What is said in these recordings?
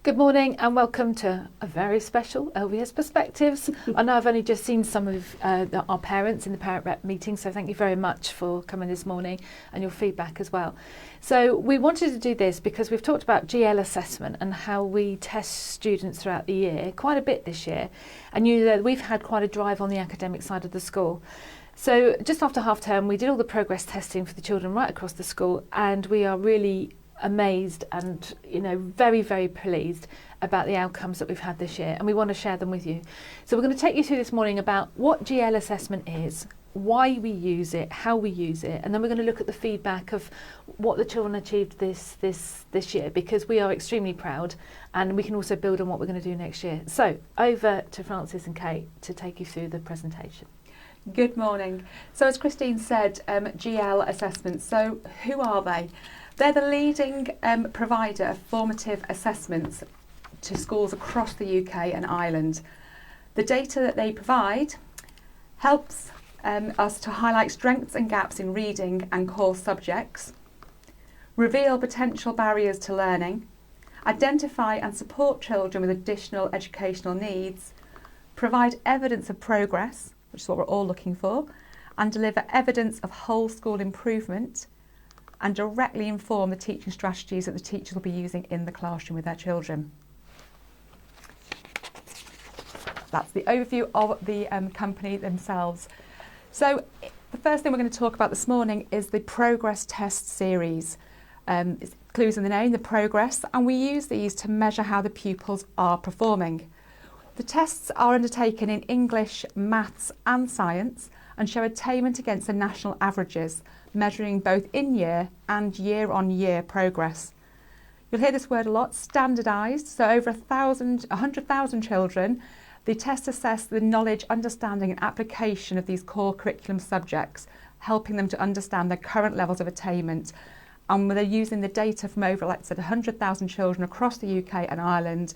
Good morning and welcome to a very special LVS Perspectives. I know I've only just seen some of our parents in the parent rep meeting, so thank you very much for coming this morning and your feedback as well. So we wanted to do this because we've talked about GL assessment and how we test students throughout the year, quite a bit this year, and you know we've had quite a drive on the academic side of the school. So just after half term we did all the progress testing for the children right across the school, and we are really amazed and very, very pleased about the outcomes that we've had this year, and we want to share them with you. So we're going to take you through this morning about what GL assessment is, why we use it, how we use it, and then we're going to look at the feedback of what the children achieved this year, because we are extremely proud and we can also build on what we're going to do next year. So over to Francis and Kate to take you through the presentation. Good morning. So as Christine said, GL assessments, so who are they? They're the leading provider of formative assessments to schools across the UK and Ireland. The data that they provide helps us to highlight strengths and gaps in reading and core subjects, reveal potential barriers to learning, identify and support children with additional educational needs, provide evidence of progress, which is what we're all looking for, and deliver evidence of whole school improvement, and directly inform the teaching strategies that the teachers will be using in the classroom with their children. That's the overview of the company themselves. So the first thing we're going to talk about this morning is the progress test series. It's clues in the name, the progress, and we use these to measure how the pupils are performing. The tests are undertaken in English, maths and science and show attainment against the national averages, measuring both in-year and year-on-year progress. You'll hear this word a lot, standardised, so over 100,000 children. The test assess the knowledge, understanding and application of these core curriculum subjects, helping them to understand their current levels of attainment. And they're using the data from over, like I said, 100,000 children across the UK and Ireland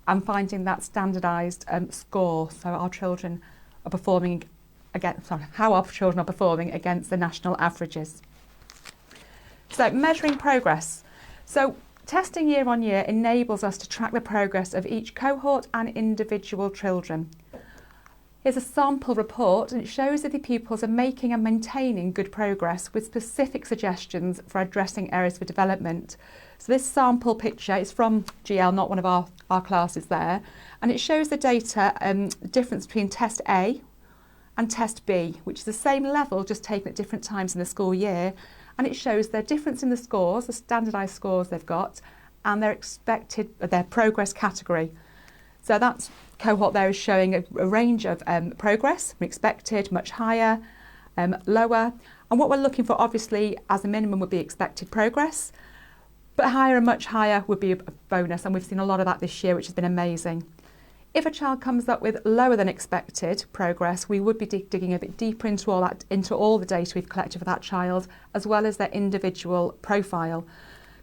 and finding that standardised score. So our children are performing how our children are performing against the national averages. So measuring progress. So testing year on year enables us to track the progress of each cohort and individual children. Here's a sample report, and it shows that the pupils are making and maintaining good progress with specific suggestions for addressing areas for development. So this sample picture is from GL, not one of our classes there, and it shows the data, difference between test A and test B, which is the same level just taken at different times in the school year, and it shows their difference in the scores, the standardised scores they've got, and their progress category. So that cohort there is showing a range of progress from expected, much higher, lower, and what we're looking for obviously as a minimum would be expected progress, but higher and much higher would be a bonus, and we've seen a lot of that this year, which has been amazing. If a child comes up with lower than expected progress, we would be digging a bit deeper into all the data we've collected for that child, as well as their individual profile,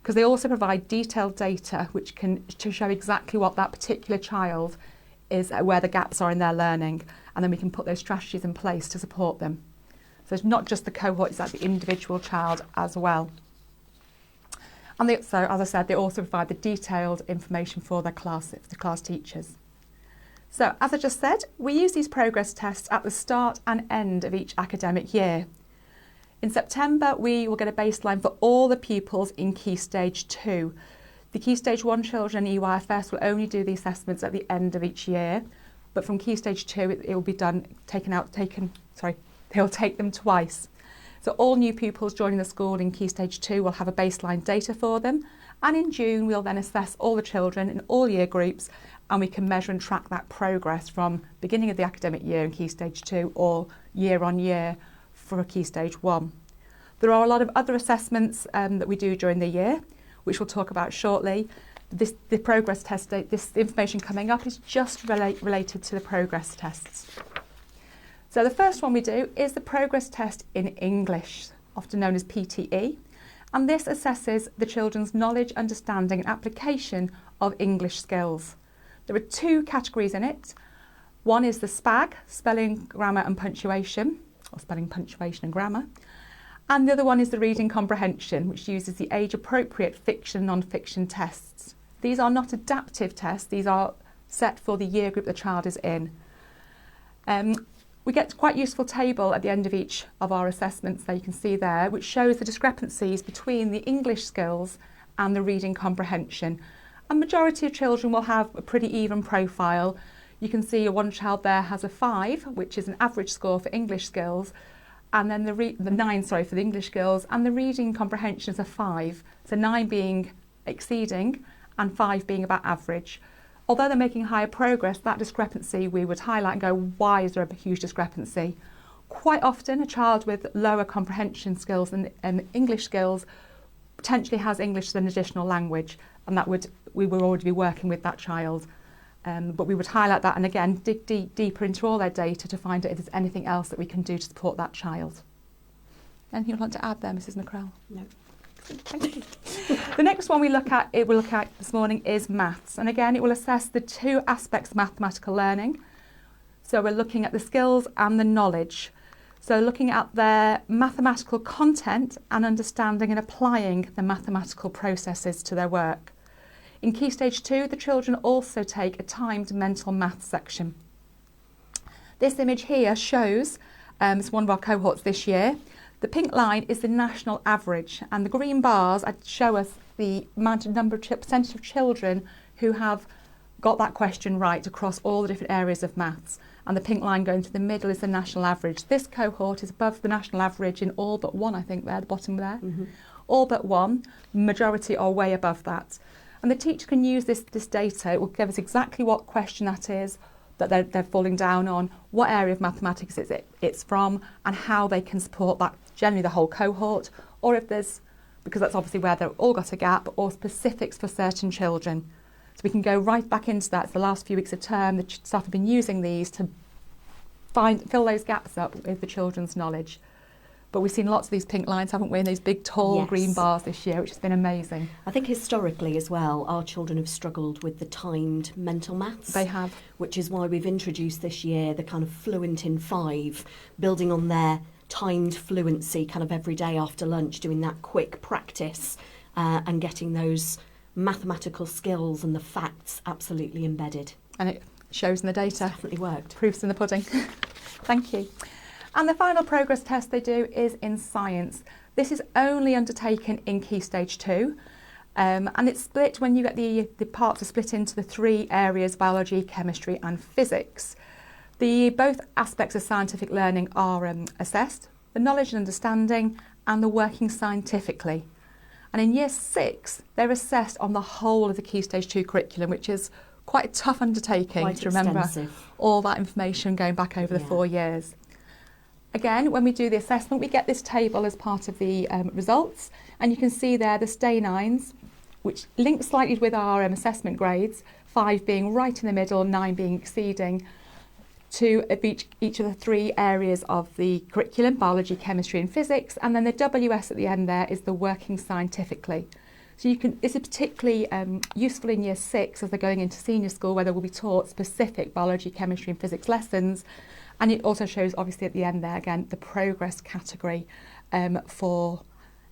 because they also provide detailed data which can to show exactly what that particular child is, where the gaps are in their learning, and then we can put those strategies in place to support them. So it's not just the cohort, it's like the individual child as well. And so, as I said, they also provide the detailed information for the class teachers. So, as I just said, we use these progress tests at the start and end of each academic year. In September, we will get a baseline for all the pupils in Key Stage 2. The Key Stage 1 children in EYFS will only do the assessments at the end of each year, but from Key Stage 2 it will be they'll take them twice. So all new pupils joining the school in Key Stage 2 will have a baseline data for them, and in June we'll then assess all the children in all year groups, and we can measure and track that progress from beginning of the academic year in Key Stage 2 or year on year for Key Stage 1. There are a lot of other assessments that we do during the year, which we'll talk about shortly. The progress test, this information coming up is just related to the progress tests. So the first one we do is the progress test in English, often known as PTE, and this assesses the children's knowledge, understanding and application of English skills. There are two categories in it. One is the SPAG, spelling, grammar and punctuation, or spelling, punctuation and grammar. And the other one is the reading comprehension, which uses the age-appropriate fiction and non-fiction tests. These are not adaptive tests, these are set for the year group the child is in. We get quite a useful table at the end of each of our assessments that you can see there, which shows the discrepancies between the English skills and the reading comprehension. A majority of children will have a pretty even profile. You can see one child there has a 5, which is an average score for English skills, and then the 9, sorry, for the English skills, and the reading comprehension is a 5. So 9 being exceeding and 5 being about average. Although they're making higher progress, that discrepancy we would highlight and go, why is there a huge discrepancy? Quite often a child with lower comprehension skills and English skills potentially has English as an additional language, and that we would already be working with that child. But we would highlight that and again dig deeper into all their data to find out if there's anything else that we can do to support that child. Anything you'd like to add there, Mrs. McCrell? No. Thank you. The next one we'll look at this morning is maths, and again it will assess the 2 aspects of mathematical learning. So we're looking at the skills and the knowledge. So looking at their mathematical content and understanding and applying the mathematical processes to their work. In Key Stage 2, the children also take a timed mental maths section. This image here shows, it's one of our cohorts this year. The pink line is the national average, and the green bars show us the percentage of children who have got that question right across all the different areas of maths. And the pink line going to the middle is the national average. This cohort is above the national average in all but one, I think there, the bottom there. Mm-hmm. All but one, majority are way above that. And the teacher can use this data. It will give us exactly what question that is, that they're falling down on, what area of mathematics it's from, and how they can support that, generally the whole cohort, or if there's, because that's obviously where they've all got a gap, or specifics for certain children. So we can go right back into that. For the last few weeks of term, the staff have been using these to fill those gaps up with the children's knowledge. But we've seen lots of these pink lines, haven't we, and these big tall Yes. green bars this year, which has been amazing. I think historically as well, our children have struggled with the timed mental maths. They have. Which is why we've introduced this year the kind of fluent in 5, building on their timed fluency kind of every day after lunch, doing that quick practice and getting those mathematical skills and the facts absolutely embedded. And it shows in the data. It's definitely worked. Proofs in the pudding. Thank you. And the final progress test they do is in science. This is only undertaken in Key Stage 2. And it's split when you get the parts are split into the 3 areas, biology, chemistry and physics. Both aspects of scientific learning are assessed, the knowledge and understanding and the working scientifically. And in Year 6, they're assessed on the whole of the Key Stage 2 curriculum, which is quite a tough undertaking Quite to remember extensive. all that information going back over the 4 years. Again, when we do the assessment, we get this table as part of the results, and you can see there the stay 9s, which link slightly with our assessment grades, 5 being right in the middle, 9 being exceeding, to each of the 3 areas of the curriculum, biology, chemistry and physics, and then the WS at the end there is the working scientifically. So this is particularly useful in Year 6 as they're going into senior school, where they will be taught specific biology, chemistry and physics lessons. And it also shows, obviously, at the end there, again, the progress category for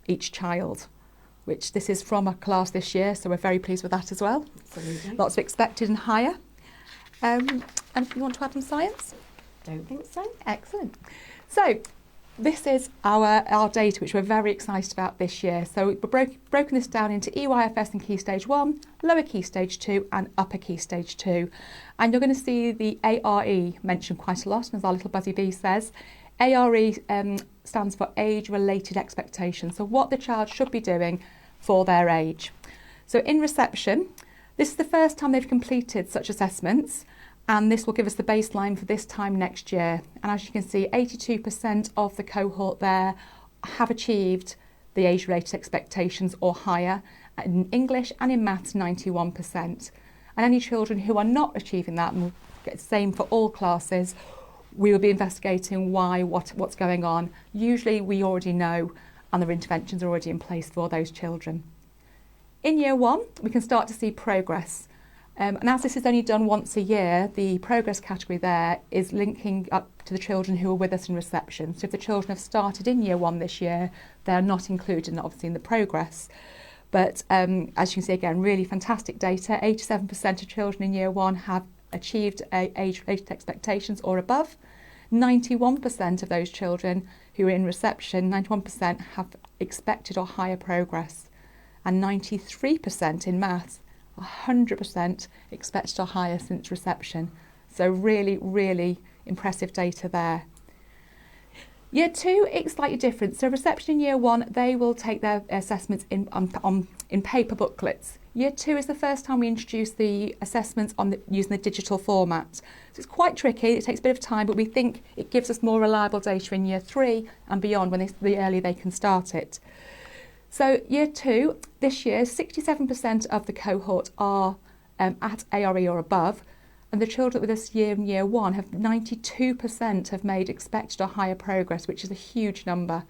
each child, which this is from a class this year, so we're very pleased with that as well. Absolutely. Lots of expected and higher. And if you want to add some science? Don't think so. Excellent. So this is our data, which we're very excited about this year. So we've broken this down into EYFS and Key Stage 1, Lower Key Stage 2 and Upper Key Stage 2. And you're going to see the ARE mentioned quite a lot, and as our little Buzzy Bee says, ARE stands for age-related expectations, so what the child should be doing for their age. So in reception, this is the first time they've completed such assessments, and this will give us the baseline for this time next year. And as you can see, 82% of the cohort there have achieved the age-related expectations or higher, in English and in maths 91%. And any children who are not achieving that, and we'll get the same for all classes, we will be investigating why, what's going on. Usually we already know, and the interventions are already in place for those children. In Year 1, we can start to see progress. And as this is only done once a year, the progress category there is linking up to the children who are with us in reception. So if the children have started in Year 1 this year, they're not included, obviously, in the progress. But as you can see, again, really fantastic data. 87% of children in year 1 have achieved age-related expectations or above. 91% of those children who are in reception, 91% have expected or higher progress. And 93% in maths, 100% expected or higher since reception. So really, really impressive data there. Year 2, it's slightly different. So reception in year 1, they will take their assessments in paper booklets. Year 2 is the first time we introduce the assessments using the digital format. So it's quite tricky, it takes a bit of time, but we think it gives us more reliable data in year 3 and beyond when the earlier they can start it. So year 2, this year, 67% of the cohort are at ARE or above, and the children with us in year 1 have 92% have made expected or higher progress, which is a huge number.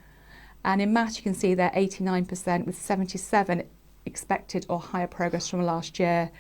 And in maths, you can see they're 89% with 77 expected or higher progress from last year.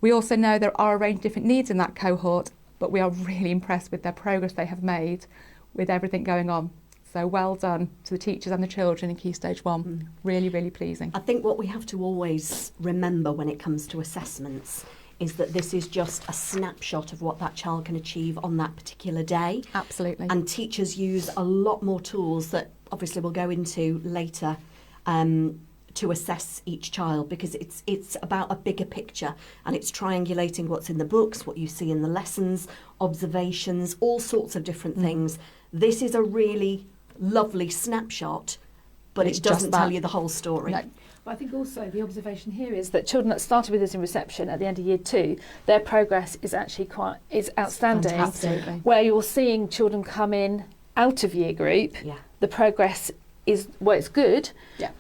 We also know there are a range of different needs in that cohort, but we are really impressed with their progress they have made with everything going on. So well done to the teachers and the children in Key Stage 1. Really, really pleasing. I think what we have to always remember when it comes to assessments is that this is just a snapshot of what that child can achieve on that particular day. Absolutely. And teachers use a lot more tools that obviously we'll go into later to assess each child, because it's about a bigger picture, and it's triangulating what's in the books, what you see in the lessons, observations, all sorts of different things. This is a really lovely snapshot, but it doesn't tell you the whole story. No. But I think also the observation here is that children that started with us in reception at the end of year 2, their progress is actually is outstanding. Absolutely. Where you're seeing children come in out of year group, the progress is, well, it's good,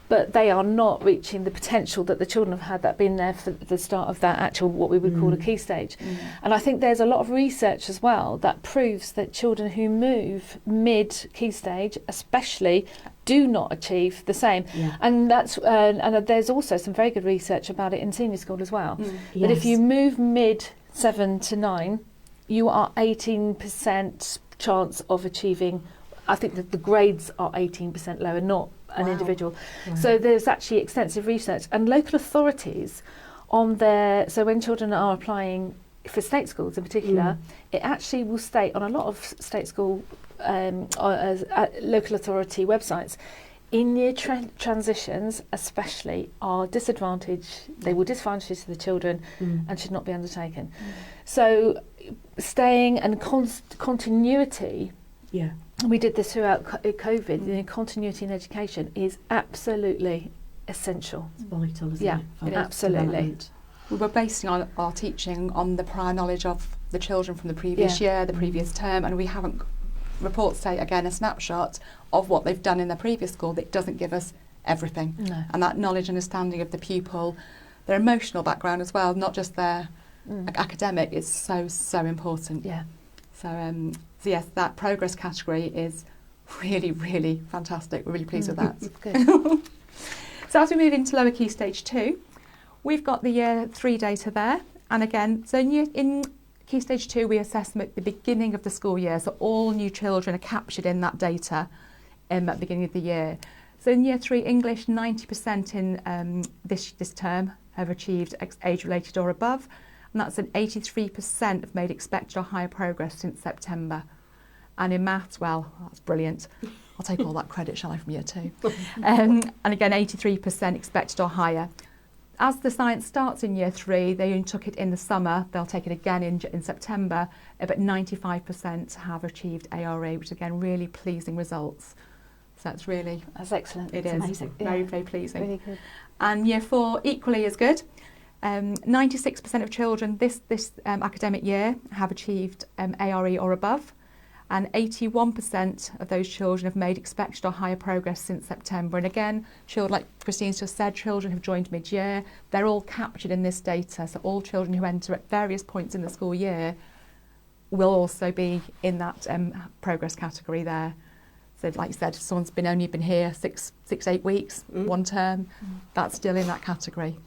but they are not reaching the potential that the children have had that been there for the start of that actual, what we would call a key stage. And I think there's a lot of research as well that proves that children who move mid key stage especially do not achieve the same. And that's and there's also some very good research about it in senior school as well. That if you move mid 7 to 9, you are 18% chance of achieving. I think that the grades are 18% lower, not an individual. So there's actually extensive research, and local authorities on their, so when children are applying for state schools in particular, it actually will state on a lot of state school local authority websites, in-year transitions especially are disadvantaged, they will disadvantage the children and should not be undertaken. So staying and continuity, we did this throughout COVID, the continuity in education is absolutely essential. It's vital, isn't it? Yeah, absolutely. We were basing our teaching on the prior knowledge of the children from the previous year, the previous term, and we haven't, reports say, again, a snapshot of what they've done in their previous school that doesn't give us everything. No. And that knowledge and understanding of the pupil, their emotional background as well, not just their academic, is so important. Yeah. So yes, that progress category is really, really fantastic. We're really pleased with that. Good. So as we move into lower key stage 2, we've got the year 3 data there. And again, so in key stage 2, we assess them at the beginning of the school year. So all new children are captured in that data at the beginning of the year. So in year 3 English, 90% in this term have achieved age-related or above. And that's an 83% have made expected or higher progress since September. And in maths, well, that's brilliant. I'll take all that credit, shall I, from year 2. And again, 83% expected or higher. As the science starts in year 3, they only took it in the summer. They'll take it again in September, but 95% have achieved ARE, which again, really pleasing results. So that's excellent. It is amazing. Very, very pleasing. Really good. And year 4 equally as good. 96% of children this academic year have achieved ARE or above, and 81% of those children have made expected or higher progress since September. And again, children, like Christine's just said, children who've joined mid-year, they're all captured in this data. So all children who enter at various points in the school year will also be in that progress category there. So like you said, if someone's only been here 6-8 weeks, one term, that's still in that category.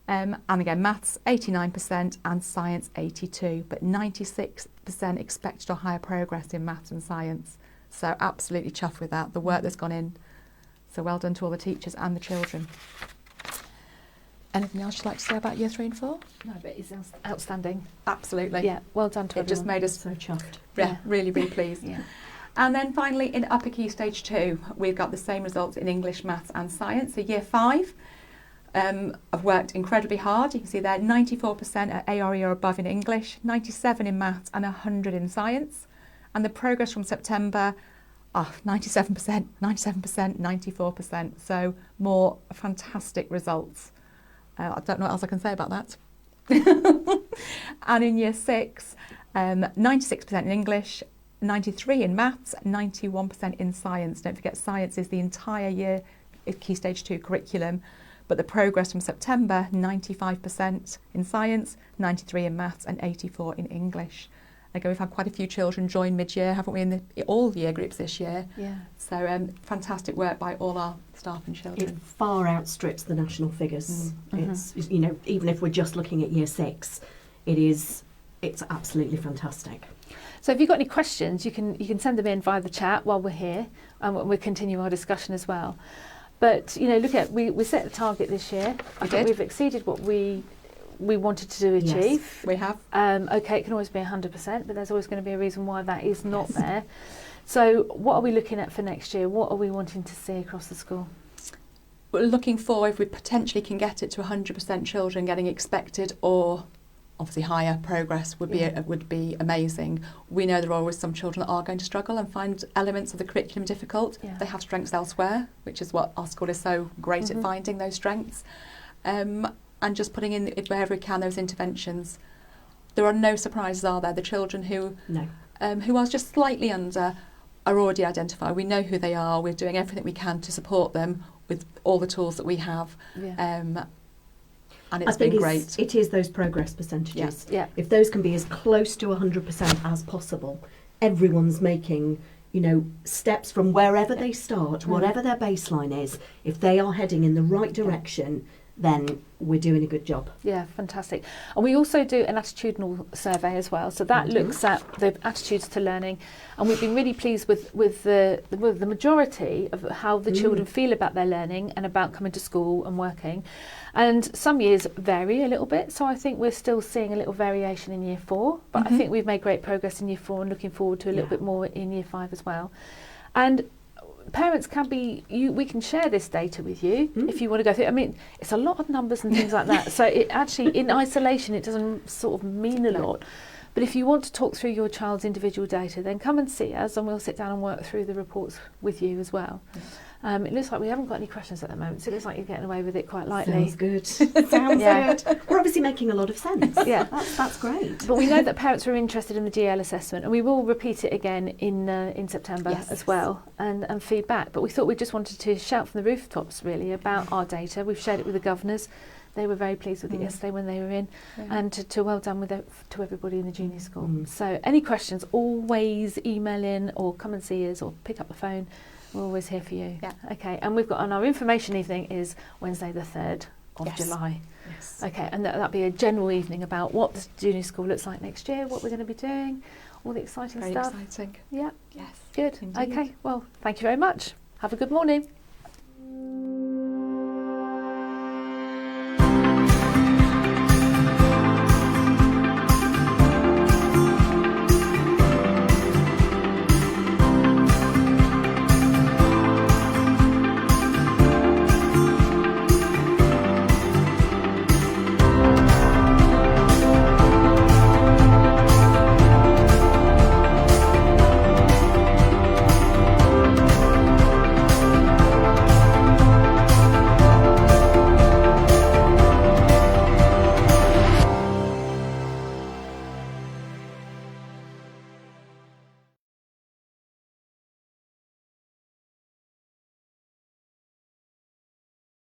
And again, maths 89% and science 82%, but 96% expected or higher progress in maths and science. So absolutely chuffed with that, the work that's gone in. So well done to all the teachers and the children. Anything else you'd like to say about year 3 and 4? No, but it's outstanding. Absolutely. Yeah, well done to It just everyone. made us So chuffed. really, really pleased. Yeah. And then finally, in Upper Key Stage 2, we've got the same results in English, Maths and Science. So year 5, I've worked incredibly hard. You can see there 94% at ARE or above in English, 97 in Maths and 100 in Science. And the progress from September, 97%, 97%, 94%. So more fantastic results. I don't know what else I can say about that. And in year 6, 96% in English, 93 in Maths, 91% in Science. Don't forget, Science is the entire year Key Stage 2 curriculum. But the progress from September, 95% in Science, 93 in Maths and 84 in English. Again, we've had quite a few children join mid-year, haven't we, in all year groups this year? Yeah. So fantastic work by all our staff and children. It far outstrips the national figures. It's, you know, even if we're just looking at year 6, it's absolutely fantastic. So if you've got any questions, you can send them in via the chat while we're here, and we'll continue our discussion as well. But, you know, look at, we set a target this year. I think we've exceeded what we wanted to achieve. Yes, we have. Okay, it can always be 100%, but there's always going to be a reason why that is not there. So what are we looking at for next year? What are we wanting to see across the school? We're looking for, if we potentially can get it to 100% children getting expected or obviously higher progress would be amazing. We know there are always some children that are going to struggle and find elements of the curriculum difficult. Yeah. They have strengths elsewhere, which is what our school is so great at finding those strengths. And just putting in, wherever we can, those interventions. There are no surprises, are there? The children who are just slightly under are already identified. We know who they are. We're doing everything we can to support them with all the tools that we have. Yeah. And it's been great. It is those progress percentages. Yeah. If those can be as close to 100% as possible, everyone's making, you know, steps from wherever they start, whatever their baseline is. If they are heading in the right direction, then we're doing a good job. Yeah, fantastic. And we also do an attitudinal survey as well. So that looks at the attitudes to learning, and we've been really pleased with the majority of how the children feel about their learning and about coming to school and working. And some years vary a little bit, so I think we're still seeing a little variation in year 4, but I think we've made great progress in year 4 and looking forward to a little bit more in year 5 as well. And parents can be, we can share this data with you if you want to go through. I mean, it's a lot of numbers and things like that. So it actually, in isolation, it doesn't sort of mean a lot. But if you want to talk through your child's individual data, then come and see us and we'll sit down and work through the reports with you as well. It looks like we haven't got any questions at the moment, so it looks like you're getting away with it quite lightly. Sounds good. Sounds good. We're obviously making a lot of sense. Yeah, that's great. But we know that parents are interested in the GL assessment, and we will repeat it again in September as well, and feedback. But we thought we just wanted to shout from the rooftops really about our data. We've shared it with the governors. They were very pleased with it yesterday when they were in, and to well done to everybody in the junior school. So any questions, always email in or come and see us or pick up the phone. We're always here for you. Yeah. Okay, and we've got on our information evening is Wednesday the 3rd of July. Yes. Okay, and that'll be a general evening about what the junior school looks like next year, what we're going to be doing, all the exciting Very stuff. exciting. Yeah. Yes. Good. Indeed. Okay, well, thank you very much. Have a good morning.